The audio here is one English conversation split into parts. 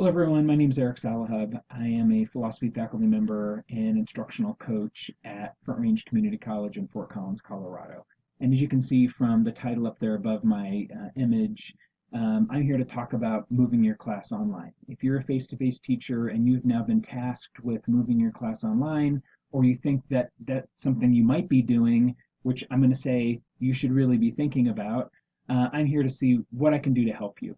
Hello, everyone. My name is Eric Salahub. I am a philosophy faculty member and instructional coach at Front Range Community College in Fort Collins, Colorado. And as you can see from the title up there above my image, I'm here to talk about moving your class online. If you're a face-to-face teacher and you've now been tasked with moving your class online, or you think that that's something you might be doing, which I'm going to say you should really be thinking about, I'm here to see what I can do to help you.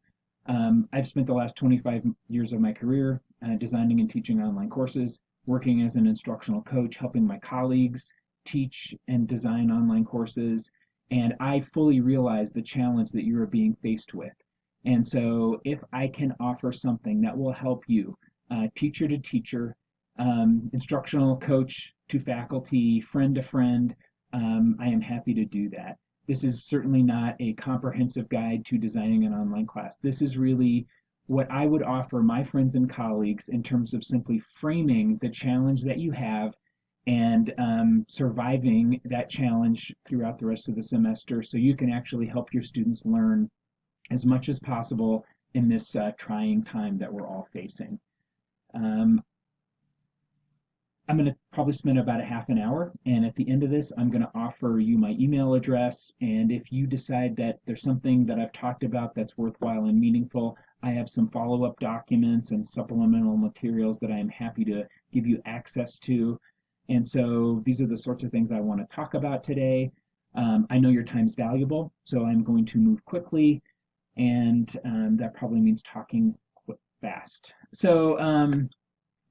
I've spent the last 25 years of my career designing and teaching online courses, working as an instructional coach, helping my colleagues teach and design online courses, and I fully realize the challenge that you are being faced with. And so if I can offer something that will help you, teacher to teacher, instructional coach to faculty, friend to friend, I am happy to do that. This is certainly not a comprehensive guide to designing an online class. This is really what I would offer my friends and colleagues in terms of simply framing the challenge that you have and surviving that challenge throughout the rest of the semester so you can actually help your students learn as much as possible in this trying time that we're all facing. I'm going to probably spend about a half an hour, and at the end of this, I'm going to offer you my email address, and if you decide that there's something that I've talked about that's worthwhile and meaningful, I have some follow-up documents and supplemental materials that I am happy to give you access to. And so these are the sorts of things I want to talk about today. I know your time's valuable, so I'm going to move quickly, and that probably means talking fast. So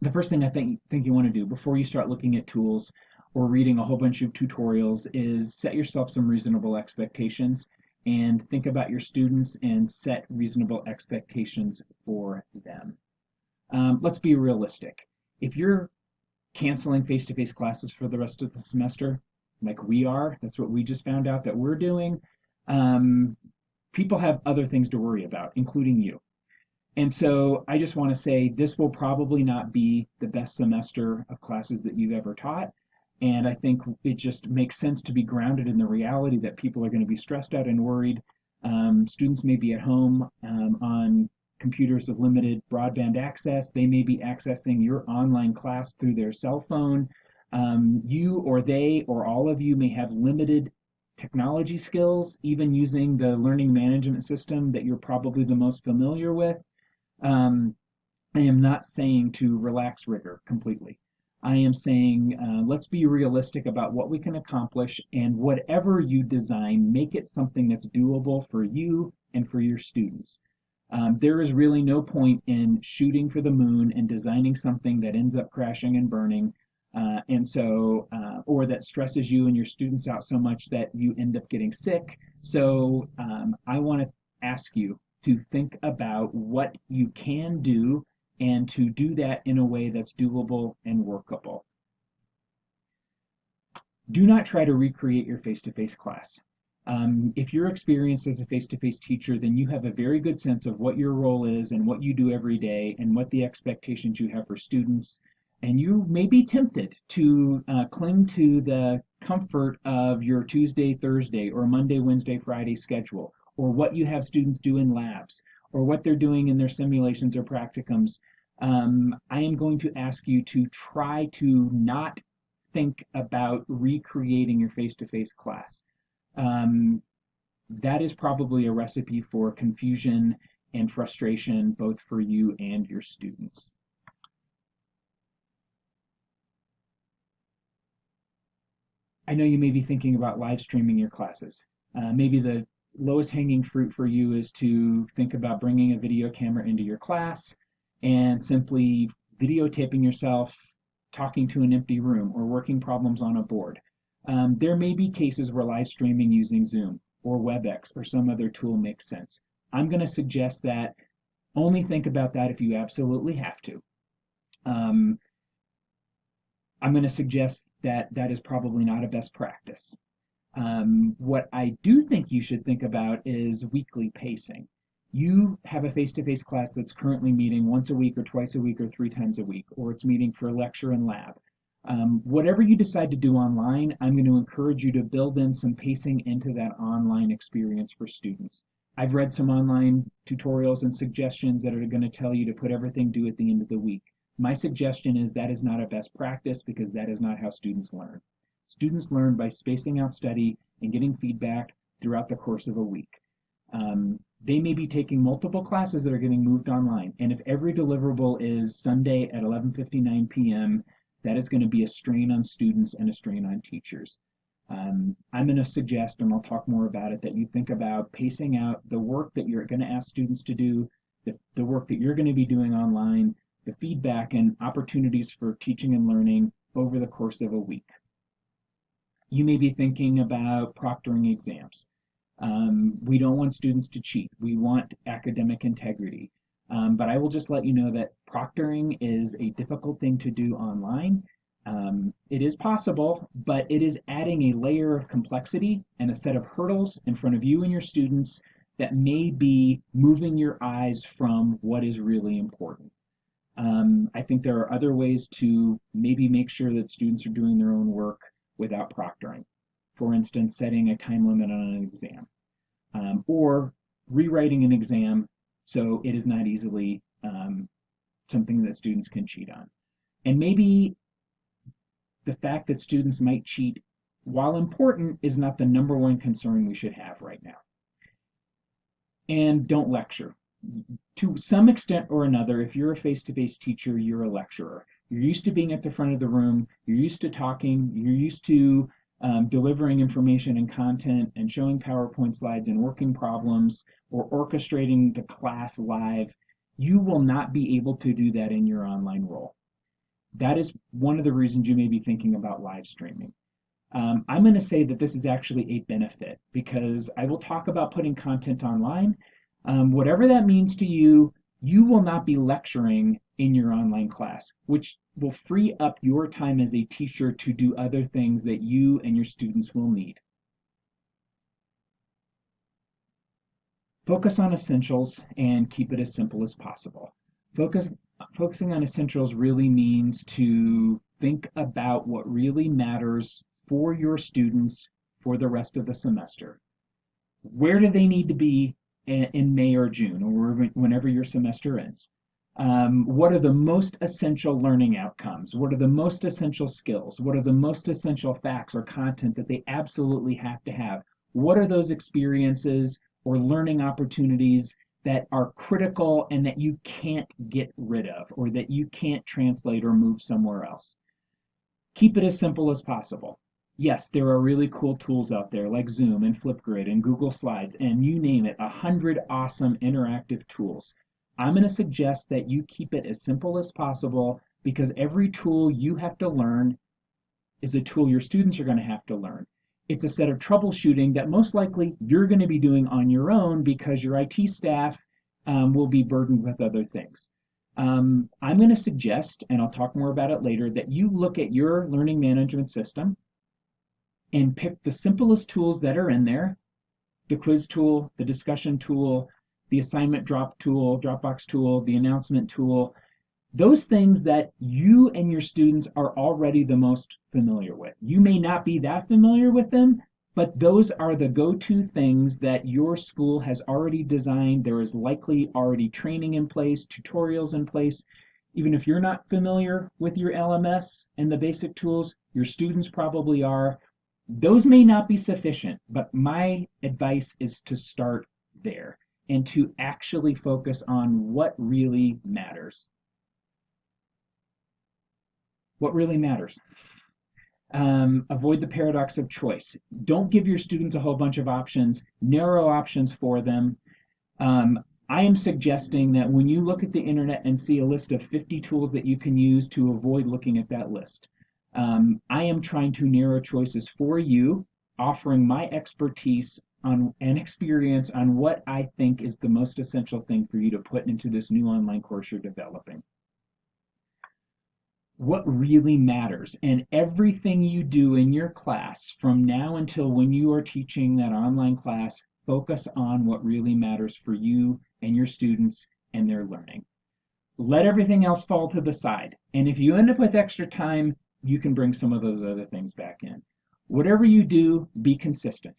the first thing I think you want to do before you start looking at tools or reading a whole bunch of tutorials is set yourself some reasonable expectations and think about your students and set reasonable expectations for them. Let's be realistic. If you're canceling face-to-face classes for the rest of the semester, like we are, that's what we just found out that we're doing, people have other things to worry about, including you. And so I just want to say this will probably not be the best semester of classes that you've ever taught. And I think it just makes sense to be grounded in the reality that people are going to be stressed out and worried. Students may be at home on computers with limited broadband access. They may be accessing your online class through their cell phone. You or they or all of you may have limited technology skills, even using the learning management system that you're probably the most familiar with. I am not saying to relax rigor completely. I am saying let's be realistic about what we can accomplish, and whatever you design, make it something that's doable for you and for your students. There is really no point in shooting for the moon and designing something that ends up crashing and burning, or that stresses you and your students out so much that you end up getting sick. So I want to ask you to think about what you can do and to do that in a way that's doable and workable. Do not try to recreate your face-to-face class. If you're experienced as a face-to-face teacher, then you have a very good sense of what your role is and what you do every day and what the expectations you have for students. And you may be tempted to cling to the comfort of your Tuesday, Thursday, or Monday, Wednesday, Friday schedule, or what you have students do in labs, or what they're doing in their simulations or practicums. I am going to ask you to try to not think about recreating your face-to-face class. That is probably a recipe for confusion and frustration, both for you and your students. I know you may be thinking about live streaming your classes. Maybe the lowest hanging fruit for you is to think about bringing a video camera into your class and simply videotaping yourself talking to an empty room or working problems on a board. There may be cases where live streaming using Zoom or WebEx or some other tool makes sense. I'm going to suggest that only think about that if you absolutely have to. I'm going to suggest that that is probably not a best practice. What I do think you should think about is weekly pacing. You have a face-to-face class that's currently meeting once a week or twice a week or 3 times a week, or it's meeting for lecture and lab. Whatever you decide to do online, I'm going to encourage you to build in some pacing into that online experience for students. I've read some online tutorials and suggestions that are going to tell you to put everything due at the end of the week. My suggestion is that is not a best practice because that is not how students learn. Students learn by spacing out study and getting feedback throughout the course of a week. They may be taking multiple classes that are getting moved online, and if every deliverable is Sunday at 11:59 p.m., that is going to be a strain on students and a strain on teachers. I'm going to suggest, and I'll talk more about it, that you think about pacing out the work that you're going to ask students to do, the work that you're going to be doing online, the feedback and opportunities for teaching and learning over the course of a week. You may be thinking about proctoring exams. We don't want students to cheat. We want academic integrity. But I will just let you know that proctoring is a difficult thing to do online. It is possible, but it is adding a layer of complexity and a set of hurdles in front of you and your students that may be moving your eyes from what is really important. I think there are other ways to maybe make sure that students are doing their own work without proctoring. For instance, setting a time limit on an exam, or rewriting an exam so it is not easily something that students can cheat on. And maybe the fact that students might cheat, while important, is not the number one concern we should have right now. And don't lecture. To some extent or another, if you're a face-to-face teacher, you're a lecturer. You're used to being at the front of the room, you're used to talking, you're used to delivering information and content and showing PowerPoint slides and working problems or orchestrating the class live. You will not be able to do that in your online role. That is one of the reasons you may be thinking about live streaming. I'm going to say that this is actually a benefit because I will talk about putting content online. Whatever that means to you, you will not be lecturing in your online class, which will free up your time as a teacher to do other things that you and your students will need. Focus on essentials and keep it as simple as possible. Focusing on essentials really means to think about what really matters for your students for the rest of the semester. Where do they need to be in May or June or whenever your semester ends? What are the most essential learning outcomes? What are the most essential skills? What are the most essential facts or content that they absolutely have to have? What are those experiences or learning opportunities that are critical and that you can't get rid of or that you can't translate or move somewhere else? Keep it as simple as possible. Yes, there are really cool tools out there like Zoom and Flipgrid and Google Slides and you name it, 100 awesome interactive tools. I'm going to suggest that you keep it as simple as possible because every tool you have to learn is a tool your students are going to have to learn. It's a set of troubleshooting that most likely you're going to be doing on your own because your IT staff will be burdened with other things. I'm going to suggest, and I'll talk more about it later, that you look at your learning management system and pick the simplest tools that are in there, the quiz tool, the discussion tool, the assignment Dropbox tool, the announcement tool, those things that you and your students are already the most familiar with. You may not be that familiar with them, but those are the go-to things that your school has already designed. There is likely already training in place, tutorials in place. Even if you're not familiar with your LMS and the basic tools, your students probably are. Those may not be sufficient, but my advice is to start there and to actually focus on what really matters. What really matters? Avoid the paradox of choice. Don't give your students a whole bunch of options. Narrow options for them. I am suggesting that when you look at the internet and see a list of 50 tools that you can use, to avoid looking at that list. I am trying to narrow choices for you, offering my expertise on and experience on what I think is the most essential thing for you to put into this new online course you're developing. What really matters, and everything you do in your class from now until when you are teaching that online class, focus on what really matters for you and your students and their learning. Let everything else fall to the side, and if you end up with extra time, you can bring some of those other things back in. Whatever you do, be consistent.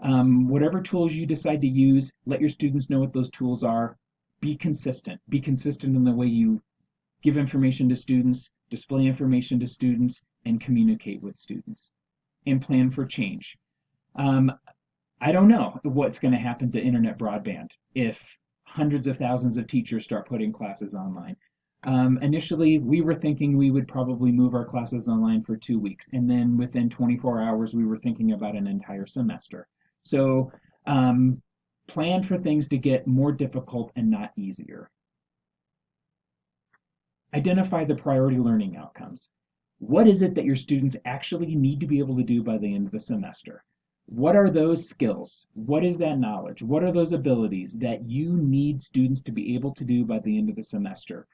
Whatever tools you decide to use, let your students know what those tools are. Be consistent. Be consistent in the way you give information to students, display information to students, and communicate with students. And plan for change. Um, I don't know what's going to happen to internet broadband if hundreds of thousands of teachers start putting classes online. Initially, we were thinking we would probably move our classes online for 2 weeks, and then within 24 hours, we were thinking about an entire semester. So plan for things to get more difficult and not easier. Identify the priority learning outcomes. What is it that your students actually need to be able to do by the end of the semester? What are those skills? What is that knowledge? What are those abilities that you need students to be able to do by the end of the semester?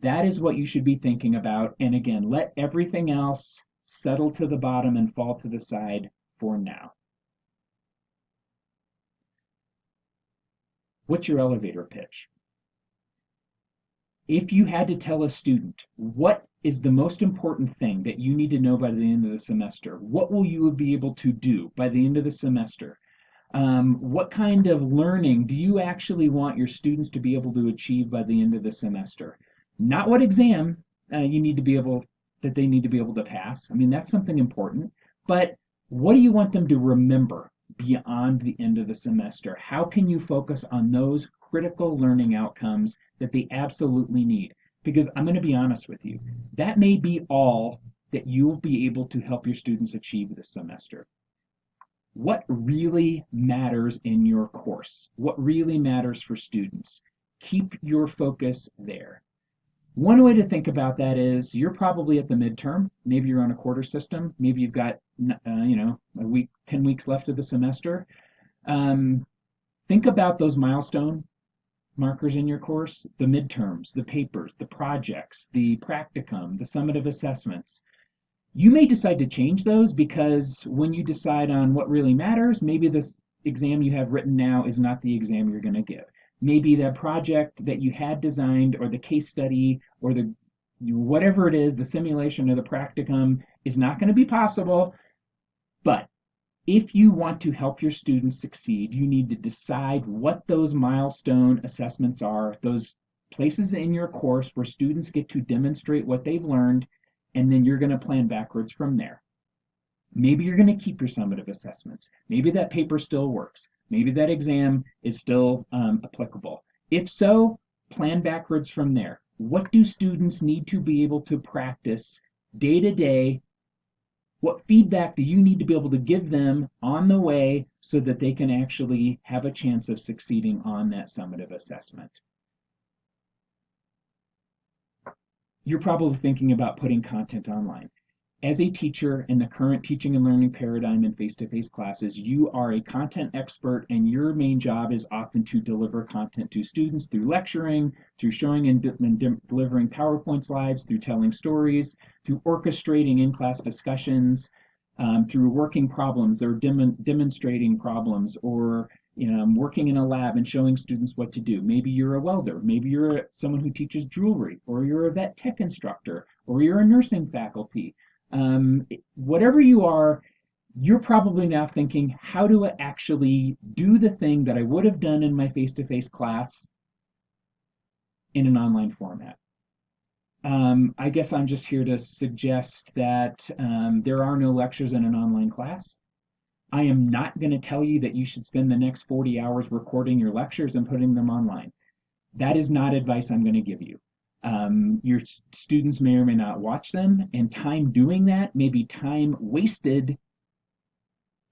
That is what you should be thinking about. And again, let everything else settle to the bottom and fall to the side for now. What's your elevator pitch? If you had to tell a student what is the most important thing that you need to know by the end of the semester, what will you be able to do by the end of the semester? What kind of learning do you actually want your students to be able to achieve by the end of the semester? Not what exam you need to be able that they need to be able to pass. I mean, that's something important. But what do you want them to remember beyond the end of the semester? How can you focus on those critical learning outcomes that they absolutely need? Because I'm going to be honest with you, that may be all that you'll be able to help your students achieve this semester. What really matters in your course? What really matters for students? Keep your focus there. One way to think about that is you're probably at the midterm. Maybe you're on a quarter system. Maybe you've got a week, 10 weeks left of the semester. Think about those milestone markers in your course, the midterms, the papers, the projects, the practicum, the summative assessments. You may decide to change those because when you decide on what really matters, maybe this exam you have written now is not the exam you're going to give. Maybe that project that you had designed or the case study or the whatever it is, the simulation or the practicum is not going to be possible. But if you want to help your students succeed, you need to decide what those milestone assessments are, those places in your course where students get to demonstrate what they've learned, and then you're going to plan backwards from there. Maybe you're going to keep your summative assessments. Maybe that paper still works. Maybe that exam is still applicable. If so, plan backwards from there. What do students need to be able to practice day to day? What feedback do you need to be able to give them on the way so that they can actually have a chance of succeeding on that summative assessment? You're probably thinking about putting content online. As a teacher in the current teaching and learning paradigm in face-to-face classes, you are a content expert, and your main job is often to deliver content to students through lecturing, through showing and delivering PowerPoint slides, through telling stories, through orchestrating in-class discussions, through working problems or demonstrating problems, or working in a lab and showing students what to do. Maybe you're a welder, maybe you're someone who teaches jewelry, or you're a vet tech instructor, or you're a nursing faculty. Whatever you are, you're probably now thinking, how do I actually do the thing that I would have done in my face-to-face class in an online format? I guess I'm just here to suggest that there are no lectures in an online class. I am not going to tell you that you should spend the next 40 hours recording your lectures and putting them online. That is not advice I'm going to give you. Your students may or may not watch them, and time doing that may be time wasted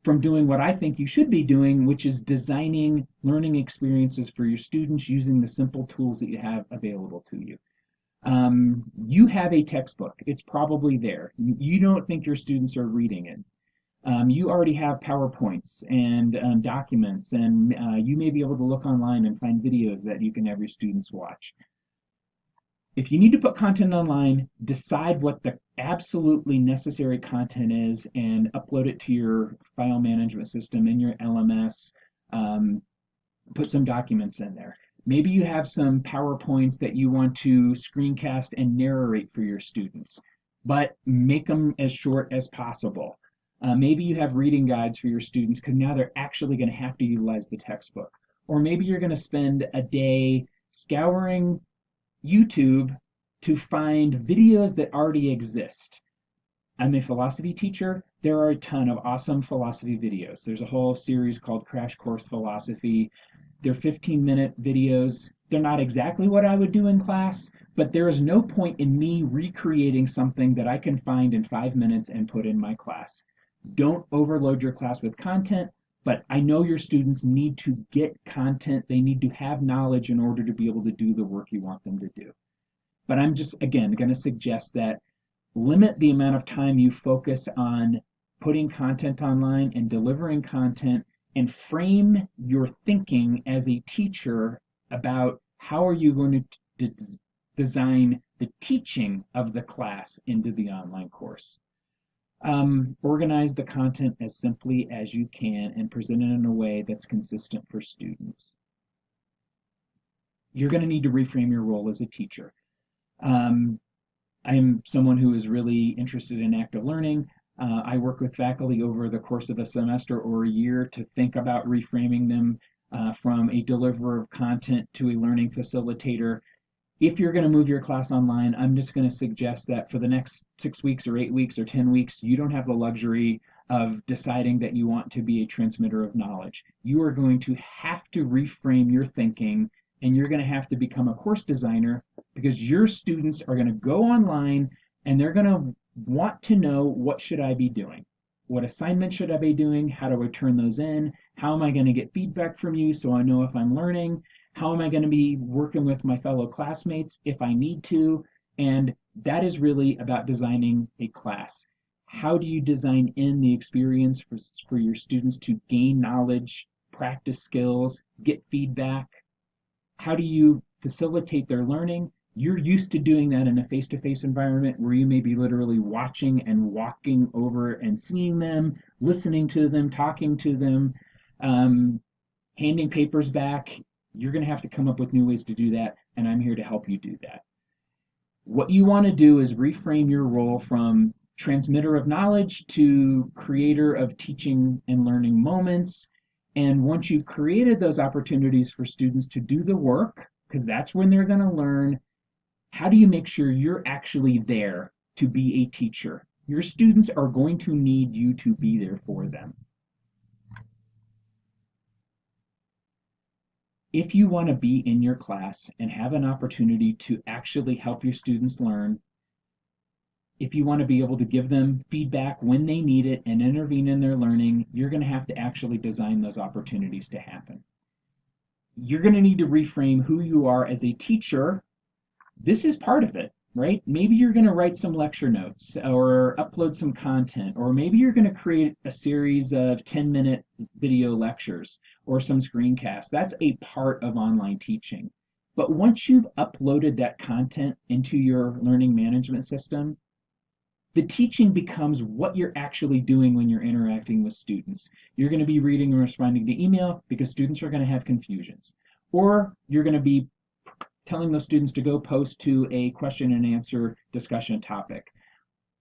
from doing what I think you should be doing, which is designing learning experiences for your students using the simple tools that you have available to you. You have a textbook. It's probably there. You don't think your students are reading it. You already have PowerPoints and documents, and you may be able to look online and find videos that you can have your students watch. If you need to put content online, decide what the absolutely necessary content is and upload it to your file management system in your LMS. Put some documents in there. Maybe you have some PowerPoints that you want to screencast and narrate for your students, but make them as short as possible. Maybe you have reading guides for your students because now they're actually going to have to utilize the textbook. Or maybe you're going to spend a day scouring YouTube to find videos that already exist. I'm a philosophy teacher. There are a ton of awesome philosophy videos. There's a whole series called Crash Course Philosophy. They're 15-minute videos. They're not exactly what I would do in class, but there is no point in me recreating something that I can find in 5 minutes and put in my class. Don't overload your class with content, but I know your students need to get content. They need to have knowledge in order to be able to do the work you want them to do. But I'm just, again, going to suggest that limit the amount of time you focus on putting content online and delivering content, and frame your thinking as a teacher about how are you going to design the teaching of the class into the online course. Organize the content as simply as you can and present it in a way that's consistent for students. You're going to need to reframe your role as a teacher. I am someone who is really interested in active learning. I work with faculty over the course of a semester or a year to think about reframing them from a deliverer of content to a learning facilitator. If you're going to move your class online, I'm just going to suggest that for the next 6 weeks or 8 weeks or 10 weeks, you don't have the luxury of deciding that you want to be a transmitter of knowledge. You are going to have to reframe your thinking, and you're going to have to become a course designer, because your students are going to go online and they're going to want to know, what should I be doing? What assignments should I be doing? How do I turn those in? How am I going to get feedback from you so I know if I'm learning? How am I going to be working with my fellow classmates if I need to? And that is really about designing a class. How do you design in the experience for your students to gain knowledge, practice skills, get feedback? How do you facilitate their learning? You're used to doing that in a face-to-face environment where you may be literally watching and walking over and seeing them, listening to them, talking to them, handing papers back. You're going to have to come up with new ways to do that, and I'm here to help you do that. What you want to do is reframe your role from transmitter of knowledge to creator of teaching and learning moments. And once you've created those opportunities for students to do the work, because that's when they're going to learn, how do you make sure you're actually there to be a teacher? Your students are going to need you to be there for them. If you want to be in your class and have an opportunity to actually help your students learn, if you want to be able to give them feedback when they need it and intervene in their learning, you're going to have to actually design those opportunities to happen. You're going to need to reframe who you are as a teacher. This is part of it, right? Maybe you're going to write some lecture notes or upload some content, or maybe you're going to create a series of 10-minute video lectures or some screencasts. That's a part of online teaching. But once you've uploaded that content into your learning management system, the teaching becomes what you're actually doing when you're interacting with students. You're going to be reading and responding to email because students are going to have confusions. Or you're going to be telling those students to go post to a question and answer discussion topic.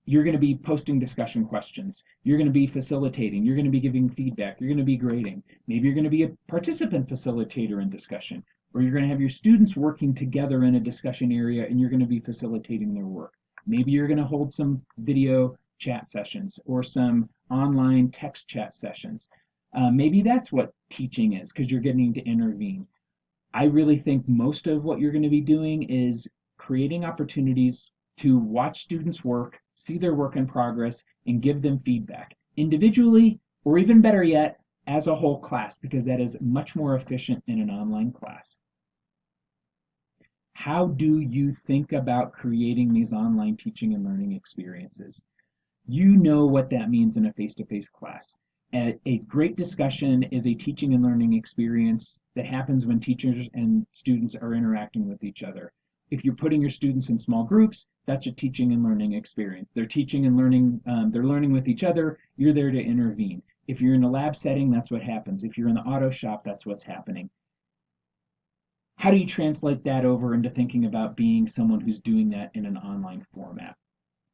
You're going to be posting discussion questions. You're going to be facilitating. You're going to be giving feedback. You're going to be grading. Maybe you're going to be a participant facilitator in discussion, or you're going to have your students working together in a discussion area and you're going to be facilitating their work. Maybe you're going to hold some video chat sessions or some online text chat sessions. Maybe that's what teaching is, because you're getting to intervene. I really think most of what you're going to be doing is creating opportunities to watch students work, see their work in progress, and give them feedback individually, or even better yet, as a whole class, because that is much more efficient in an online class. How do you think about creating these online teaching and learning experiences? You know what that means in a face-to-face class. A great discussion is a teaching and learning experience that happens when teachers and students are interacting with each other. If you're putting your students in small groups, that's a teaching and learning experience. They're teaching and learning, they're learning with each other, you're there to intervene. If you're in a lab setting, that's what happens. If you're in the auto shop, that's what's happening. How do you translate that over into thinking about being someone who's doing that in an online format?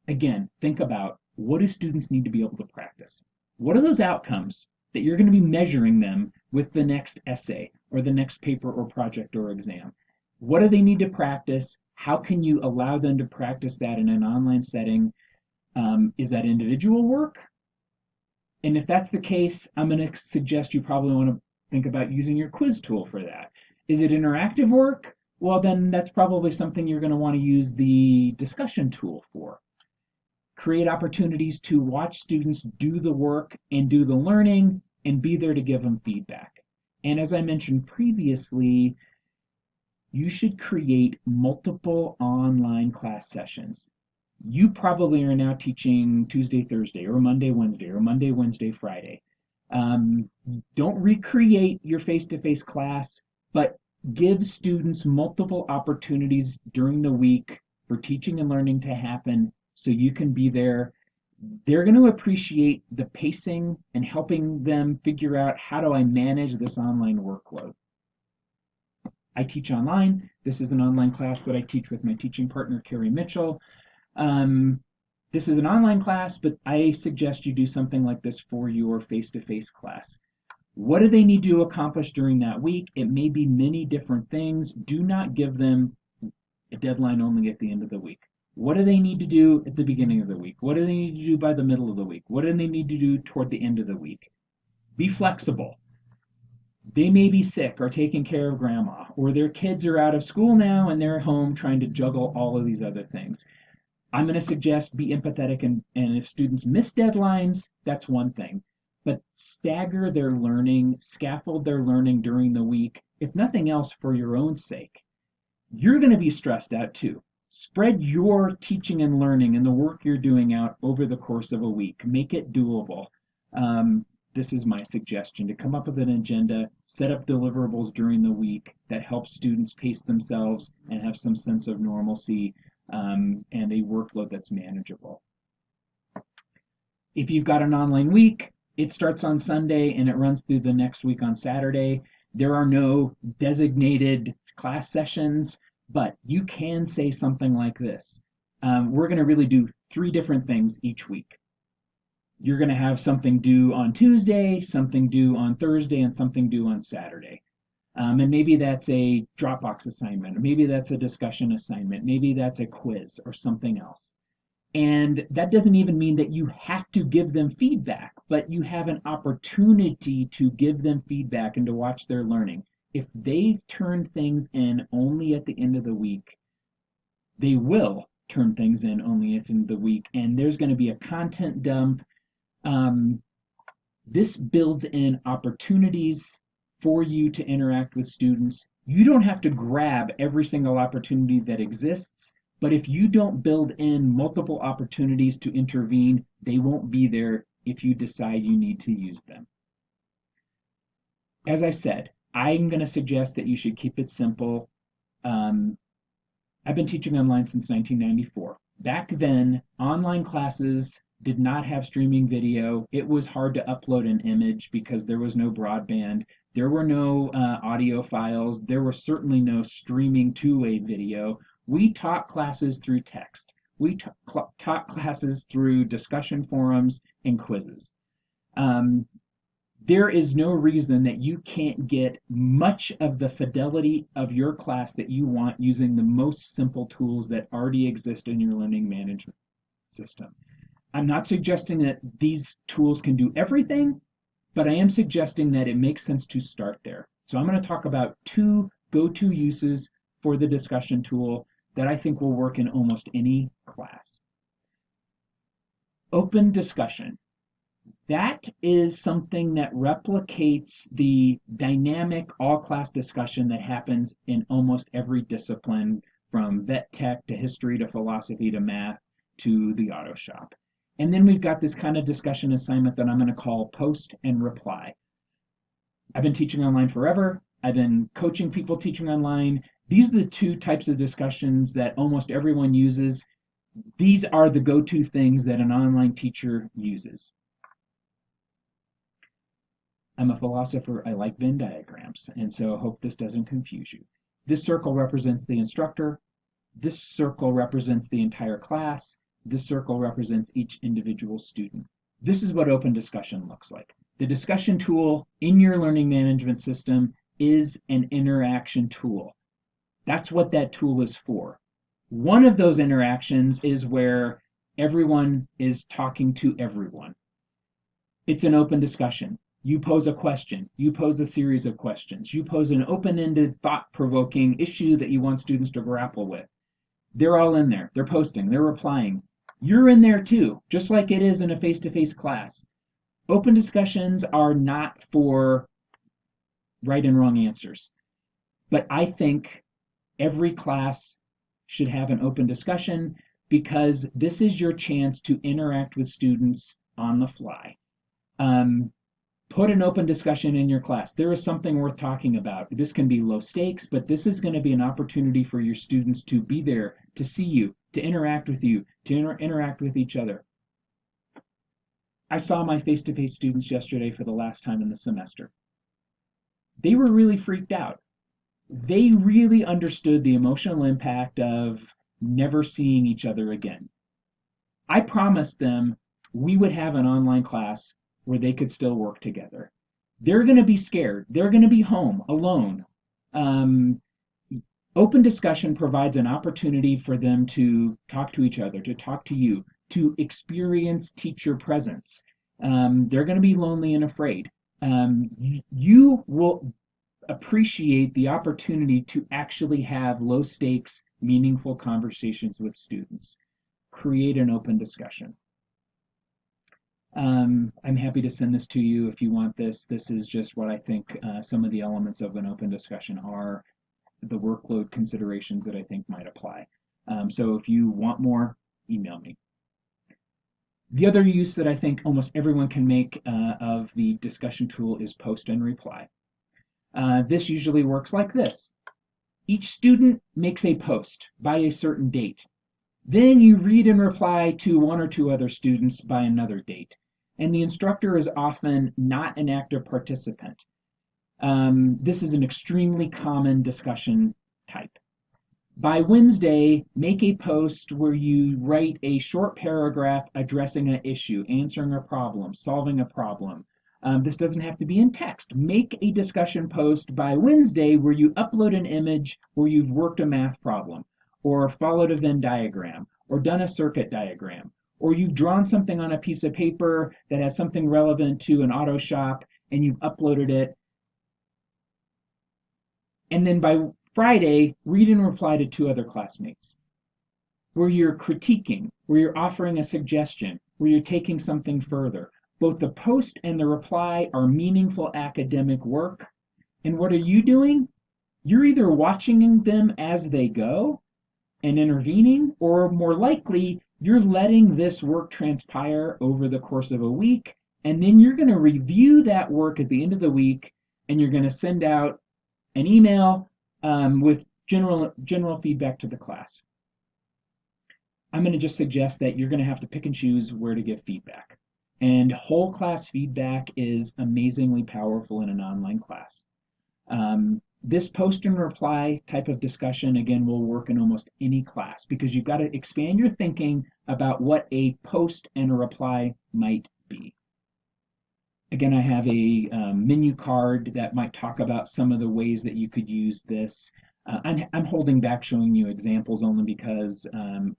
Again, think about, what do students need to be able to practice? What are those outcomes that you're going to be measuring them with the next essay or the next paper or project or exam? What do they need to practice? How can you allow them to practice that in an online setting? Is that individual work? And if that's the case, I'm going to suggest you probably want to think about using your quiz tool for that. Is it interactive work? Well, then that's probably something you're going to want to use the discussion tool for. Create opportunities to watch students do the work and do the learning and be there to give them feedback. And as I mentioned previously, you should create multiple online class sessions. You probably are now teaching Tuesday, Thursday, or Monday, Wednesday, or Monday, Wednesday, Friday. Don't recreate your face-to-face class, but give students multiple opportunities during the week for teaching and learning to happen so you can be there. They're going to appreciate the pacing and helping them figure out, how do I manage this online workload? I teach online. This is an online class that I teach with my teaching partner, Carrie Mitchell. This is an online class, but I suggest you do something like this for your face-to-face class. What do they need to accomplish during that week? It may be many different things. Do not give them a deadline only at the end of the week. What do they need to do at the beginning of the week? What do they need to do by the middle of the week? What do they need to do toward the end of the week? Be flexible. They may be sick or taking care of grandma, or their kids are out of school now and they're home trying to juggle all of these other things. I'm going to suggest be empathetic, and if students miss deadlines, that's one thing. But stagger their learning, scaffold their learning during the week, if nothing else for your own sake. You're going to be stressed out too. Spread your teaching and learning and the work you're doing out over the course of a week. Make it doable. This is my suggestion, to come up with an agenda, set up deliverables during the week that help students pace themselves and have some sense of normalcy, and a workload that's manageable. If you've got an online week, it starts on Sunday and it runs through the next week on Saturday. There are no designated class sessions, but you can say something like this. We're going to really do 3 different things each week. You're going to have something due on Tuesday, something due on Thursday, and something due on Saturday. And maybe that's a Dropbox assignment, or maybe that's a discussion assignment, maybe that's a quiz or something else. And that doesn't even mean that you have to give them feedback, but you have an opportunity to give them feedback and to watch their learning. If they turn things in only at the end of the week, they will turn things in only at the end of the week, and there's going to be a content dump. This builds in opportunities for you to interact with students. You don't have to grab every single opportunity that exists, but if you don't build in multiple opportunities to intervene, they won't be there if you decide you need to use them. As I said, I'm going to suggest that you should keep it simple. I've been teaching online since 1994. Back then, online classes did not have streaming video. It was hard to upload an image because there was no broadband. There were no audio files. There was certainly no streaming two-way video. We taught classes through text. We taught classes through discussion forums and quizzes. There is no reason that you can't get much of the fidelity of your class that you want using the most simple tools that already exist in your learning management system. I'm not suggesting that these tools can do everything, but I am suggesting that it makes sense to start there. So I'm going to talk about 2 go-to uses for the discussion tool that I think will work in almost any class. Open discussion. That is something that replicates the dynamic all-class discussion that happens in almost every discipline, from vet tech to history to philosophy to math to the auto shop. And then we've got this kind of discussion assignment that I'm going to call post and reply. I've been teaching online forever. I've been coaching people teaching online. These are the 2 types of discussions that almost everyone uses. These are the go-to things that an online teacher uses. I'm a philosopher. I like Venn diagrams, and so I hope this doesn't confuse you. This circle represents the instructor. This circle represents the entire class. This circle represents each individual student. This is what open discussion looks like. The discussion tool in your learning management system is an interaction tool. That's what that tool is for. One of those interactions is where everyone is talking to everyone. It's an open discussion. You pose a question, you pose a series of questions, you pose an open-ended, thought-provoking issue that you want students to grapple with. They're all in there. They're posting, they're replying. You're in there too, just like it is in a face-to-face class. Open discussions are not for right and wrong answers. But I think every class should have an open discussion because this is your chance to interact with students on the fly. Put an open discussion in your class. There is something worth talking about. This can be low stakes, but this is going to be an opportunity for your students to be there, to see you, to interact with you, to interact with each other. I saw my face-to-face students yesterday for the last time in the semester. They were really freaked out. They really understood the emotional impact of never seeing each other again. I promised them we would have an online class where they could still work together. They're going to be scared. They're going to be home alone. Open discussion provides an opportunity for them to talk to each other, to talk to you, to experience teacher presence. They're going to be lonely and afraid. You will appreciate the opportunity to actually have low stakes, meaningful conversations with students. Create an open discussion. I'm happy to send this to you if you want this. This is just what I think some of the elements of an open discussion are, the workload considerations that I think might apply. So if you want more, email me. The other use that I think almost everyone can make of the discussion tool is post and reply. This usually works like this. Each student makes a post by a certain date. Then you read and reply to one or two other students by another date. And the instructor is often not an active participant. This is an extremely common discussion type. By Wednesday, make a post where you write a short paragraph addressing an issue, answering a problem, solving a problem. This doesn't have to be in text. Make a discussion post by Wednesday where you upload an image where you've worked a math problem, or followed a Venn diagram, or done a circuit diagram, or you've drawn something on a piece of paper that has something relevant to an auto shop and you've uploaded it. And then by Friday, read and reply to two other classmates, where you're critiquing, where you're offering a suggestion, where you're taking something further. Both the post and the reply are meaningful academic work. And what are you doing? You're either watching them as they go and intervening, or more likely, you're letting this work transpire over the course of a week, and then you're going to review that work at the end of the week, and you're going to send out an email with general feedback to the class. I'm going to just suggest that you're going to have to pick and choose where to give feedback. And whole class feedback is amazingly powerful in an online class. This post and reply type of discussion, again, will work in almost any class because you've got to expand your thinking about what a post and a reply might be. Again, I have a menu card that might talk about some of the ways that you could use this. I'm holding back showing you examples only because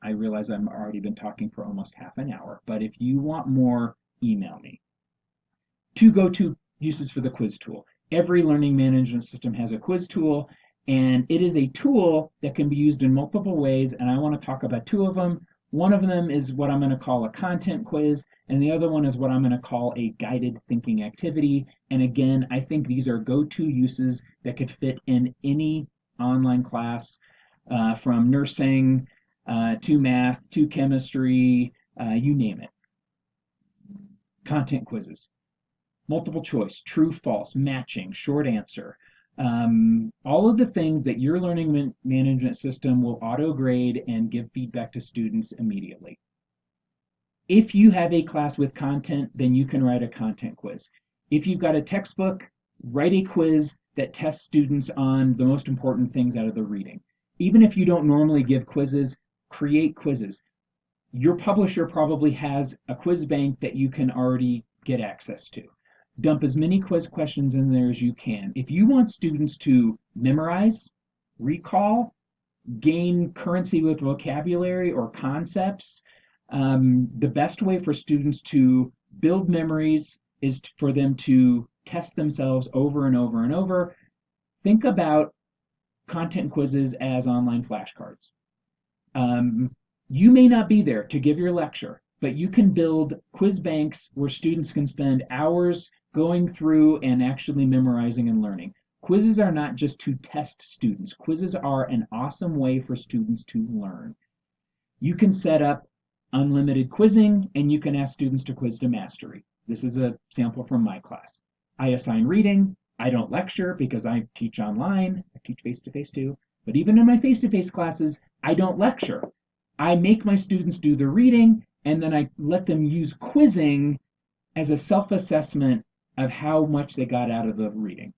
I realize I've already been talking for almost half an hour. But if you want more, email me. Two go-to uses for the quiz tool. Every learning management system has a quiz tool, and it is a tool that can be used in multiple ways, and I want to talk about two of them. One of them is what I'm going to call a content quiz, and the other one is what I'm going to call a guided thinking activity. And again, I think these are go-to uses that could fit in any online class, from nursing to math to chemistry, you name it. Content quizzes. Multiple choice, true, false, matching, short answer. All of the things that your learning management system will auto-grade and give feedback to students immediately. If you have a class with content, then you can write a content quiz. If you've got a textbook, write a quiz that tests students on the most important things out of the reading. Even if you don't normally give quizzes, create quizzes. Your publisher probably has a quiz bank that you can already get access to. Dump as many quiz questions in there as you can. If you want students to memorize, recall, gain currency with vocabulary or concepts, the best way for students to build memories is for them to test themselves over and over and over. Think about content quizzes as online flashcards. You may not be there to give your lecture, but you can build quiz banks where students can spend hours going through and actually memorizing and learning. Quizzes are not just to test students. Quizzes are an awesome way for students to learn. You can set up unlimited quizzing, and you can ask students to quiz to mastery. This is a sample from my class. I assign reading. I don't lecture because I teach online. I teach face-to-face too. But even in my face-to-face classes, I don't lecture. I make my students do the reading, and then I let them use quizzing as a self-assessment of how much they got out of the reading.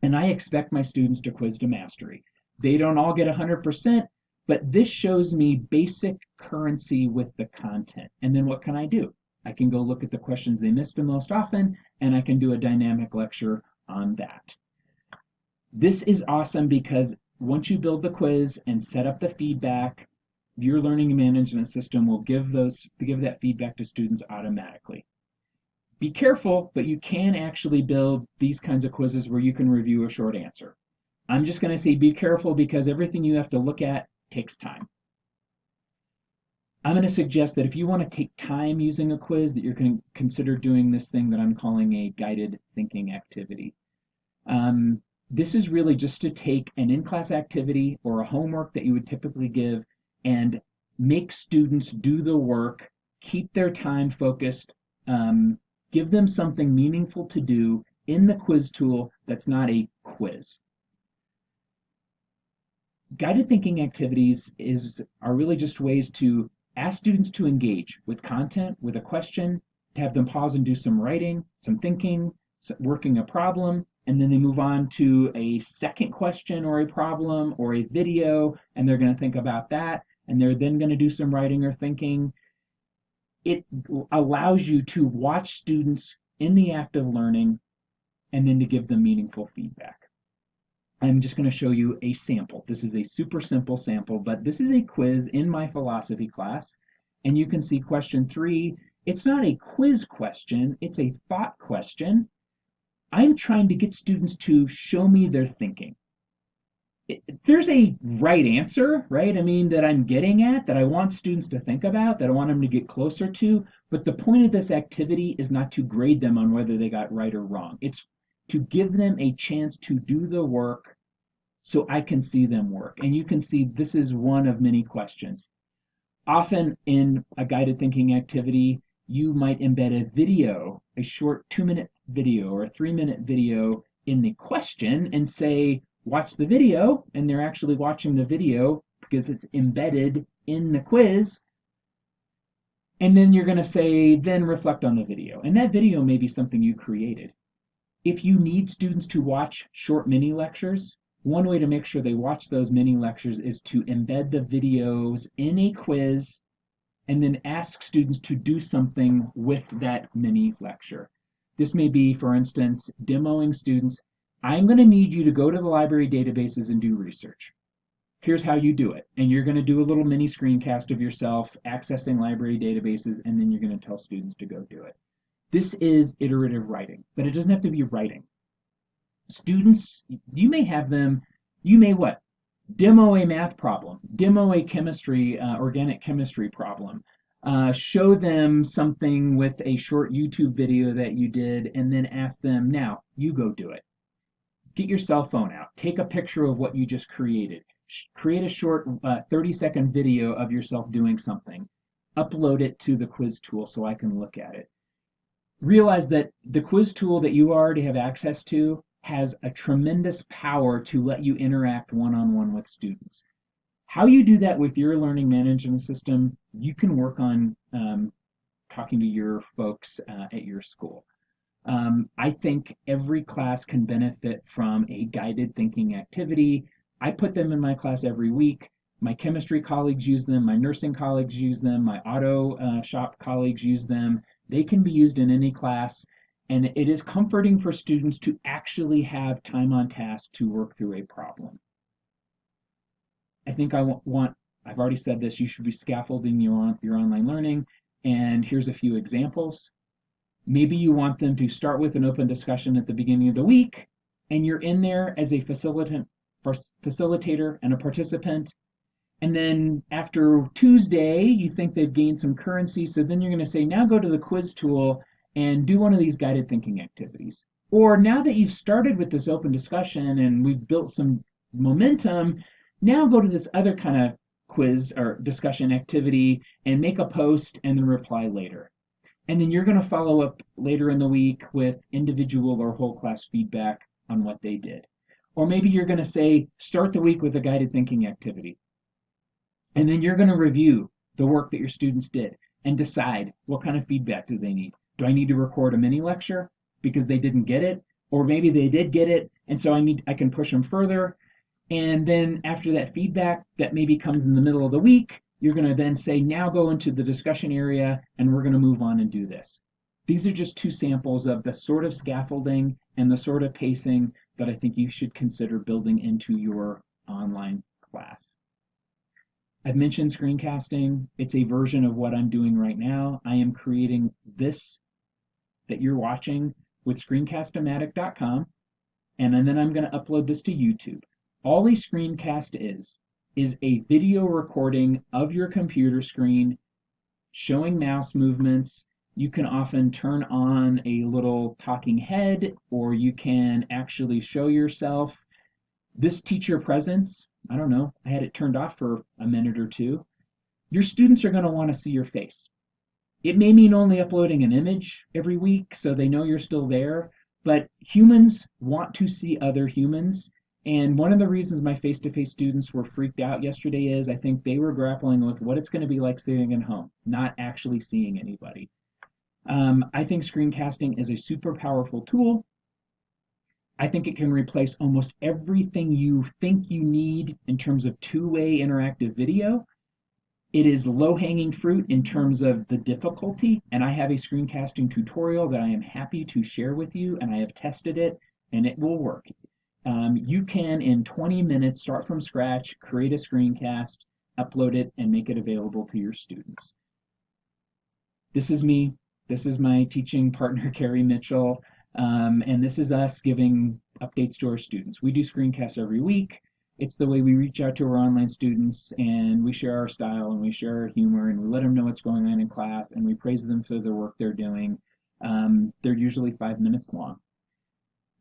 And I expect my students to quiz to mastery. They don't all get 100%, but this shows me basic currency with the content. And then what can I do? I can go look at the questions they missed the most often, and I can do a dynamic lecture on that. This is awesome because once you build the quiz and set up the feedback, your learning management system will give that feedback to students automatically. Be careful, but you can actually build these kinds of quizzes where you can review a short answer. I'm just going to say be careful because everything you have to look at takes time. I'm going to suggest that if you want to take time using a quiz, that you're going to consider doing this thing that I'm calling a guided thinking activity. This is really just to take an in-class activity or a homework that you would typically give and make students do the work, keep their time focused, give them something meaningful to do in the quiz tool that's not a quiz. Guided thinking activities are really just ways to ask students to engage with content, with a question, to have them pause and do some writing, some thinking, working a problem, and then they move on to a second question or a problem or a video, and they're going to think about that, and they're then going to do some writing or thinking. It allows you to watch students in the act of learning and then to give them meaningful feedback. I'm just going to show you a sample. This is a super simple sample, but this is a quiz in my philosophy class, and you can see question 3. It's not a quiz question, it's a thought question. I'm trying to get students to show me their thinking. There's a right answer, right? I mean, that I'm getting at, that I want students to think about, that I want them to get closer to, but the point of this activity is not to grade them on whether they got right or wrong. It's to give them a chance to do the work so I can see them work. And you can see this is one of many questions. Often in a guided thinking activity, you might embed a video, a short 2-minute video or a 3-minute video in the question and say, watch the video, and they're actually watching the video because it's embedded in the quiz. And then you're going to say, then reflect on the video. And that video may be something you created. If you need students to watch short mini lectures, one way to make sure they watch those mini lectures is to embed the videos in a quiz and then ask students to do something with that mini lecture. This may be, for instance, demoing students. I'm going to need you to go to the library databases and do research. Here's how you do it. And you're going to do a little mini screencast of yourself accessing library databases, and then you're going to tell students to go do it. This is iterative writing, but it doesn't have to be writing. Students, you may what? Demo a math problem, demo a chemistry, organic chemistry problem, show them something with a short YouTube video that you did, and then ask them, now, you go do it. Get your cell phone out, take a picture of what you just created, create a short 30-second video of yourself doing something, upload it to the quiz tool so I can look at it. Realize that the quiz tool that you already have access to has a tremendous power to let you interact one-on-one with students. How you do that with your learning management system, you can work on talking to your folks at your school. I think every class can benefit from a guided thinking activity. I put them in my class every week. My chemistry colleagues use them, my nursing colleagues use them, my auto shop colleagues use them. They can be used in any class, and it is comforting for students to actually have time on task to work through a problem. I think I've already said this, you should be scaffolding your online learning, and here's a few examples. Maybe you want them to start with an open discussion at the beginning of the week, and you're in there as a facilitator and a participant. And then after Tuesday, you think they've gained some currency, so then you're going to say, now go to the quiz tool and do one of these guided thinking activities. Or now that you've started with this open discussion and we've built some momentum, now go to this other kind of quiz or discussion activity and make a post and then reply later. And then you're going to follow up later in the week with individual or whole class feedback on what they did. Or maybe you're going to say, start the week with a guided thinking activity. And then you're going to review the work that your students did and decide what kind of feedback do they need. Do I need to record a mini lecture because they didn't get it? Or maybe they did get it, and so I can push them further. And then after that feedback that maybe comes in the middle of the week, you're going to then say, now go into the discussion area and we're going to move on and do this. These are just two samples of the sort of scaffolding and the sort of pacing that I think you should consider building into your online class. I've mentioned screencasting. It's a version of what I'm doing right now. I am creating this that you're watching with screencast-o-matic.com, and then I'm going to upload this to YouTube. All a screencast is a video recording of your computer screen showing mouse movements. You can often turn on a little talking head, or you can actually show yourself. This teacher presence, I don't know, I had it turned off for a minute or two. Your students are going to want to see your face. It may mean only uploading an image every week so they know you're still there, but humans want to see other humans. And one of the reasons my face-to-face students were freaked out yesterday is I think they were grappling with what it's going to be like sitting at home, not actually seeing anybody. I think screencasting is a super powerful tool. I think it can replace almost everything you think you need in terms of two-way interactive video. It is low-hanging fruit in terms of the difficulty, and I have a screencasting tutorial that I am happy to share with you, and I have tested it, and it will work. You can, in 20 minutes, start from scratch, create a screencast, upload it, and make it available to your students. This is me. This is my teaching partner, Carrie Mitchell, and this is us giving updates to our students. We do screencasts every week. It's the way we reach out to our online students, and we share our style, and we share our humor, and we let them know what's going on in class, and we praise them for the work they're doing. They're usually 5 minutes long.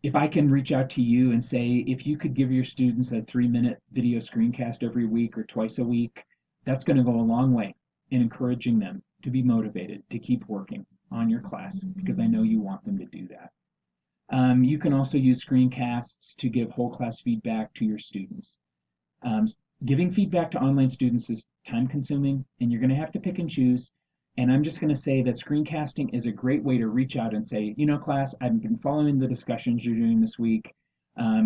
If I can reach out to you and say, if you could give your students a 3-minute video screencast every week or twice a week, that's going to go a long way in encouraging them to be motivated, to keep working on your class, because I know you want them to do that. You can also use screencasts to give whole class feedback to your students. Giving feedback to online students is time consuming, and you're going to have to pick and choose. And I'm just going to say that screencasting is a great way to reach out and say, you know, class, I've been following the discussions you're doing this week.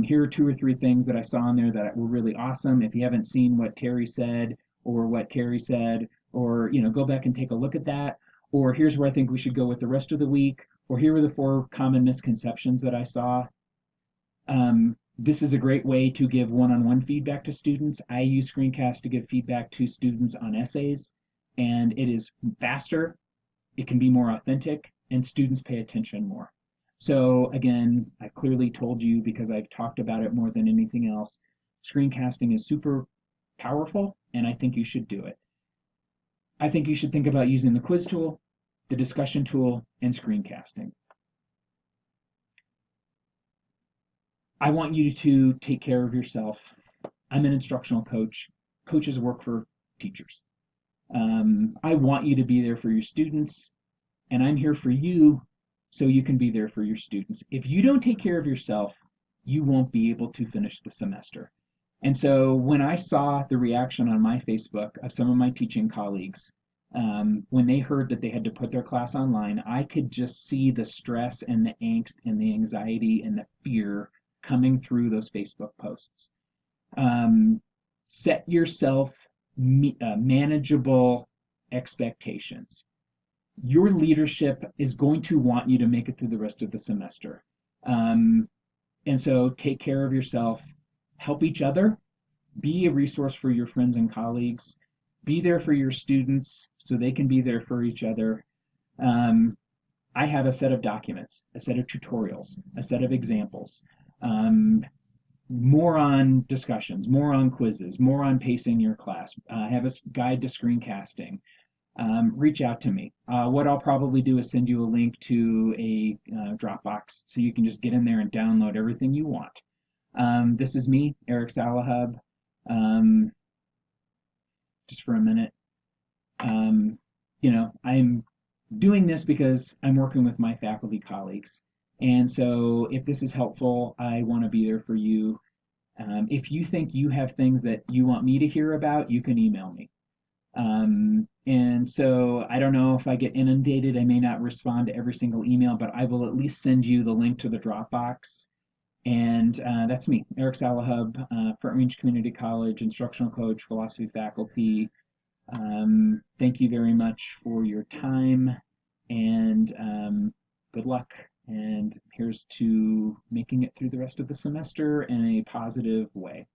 Here are 2 or 3 things that I saw in there that were really awesome. If you haven't seen what Terry said or what Carrie said, or, you know, go back and take a look at that. Or here's where I think we should go with the rest of the week. Or here are the 4 common misconceptions that I saw. This is a great way to give one-on-one feedback to students. I use screencasts to give feedback to students on essays, and it is faster, it can be more authentic, and students pay attention more. So again, I clearly told you, because I've talked about it more than anything else, screencasting is super powerful, and I think you should do it. I think you should think about using the quiz tool, the discussion tool, and screencasting. I want you to take care of yourself. I'm an instructional coach. Coaches work for teachers. I want you to be there for your students, and I'm here for you so you can be there for your students. If you don't take care of yourself, you won't be able to finish the semester. And so when I saw the reaction on my Facebook of some of my teaching colleagues, when they heard that they had to put their class online, I could just see the stress and the angst and the anxiety and the fear coming through those Facebook posts. Set yourself manageable expectations. Your leadership is going to want you to make it through the rest of the semester. Um, and so take care of yourself, help each other, be a resource for your friends and colleagues, be there for your students so they can be there for each other. Um, I have a set of documents, a set of tutorials, a set of examples, um, more on discussions, more on quizzes, more on pacing your class. I have a guide to screencasting. Reach out to me. What I'll probably do is send you a link to a Dropbox so you can just get in there and download everything you want. This is me, Eric Salahub. Um, just for a minute. Um, I'm doing this because I'm working with my faculty colleagues. And so if this is helpful, I want to be there for you. If you think you have things that you want me to hear about, you can email me. And so I don't know if I get inundated, I may not respond to every single email, but I will at least send you the link to the Dropbox. And that's me, Eric Salahub, Front Range Community College, instructional coach, philosophy faculty. Thank you very much for your time and good luck. And here's to making it through the rest of the semester in a positive way.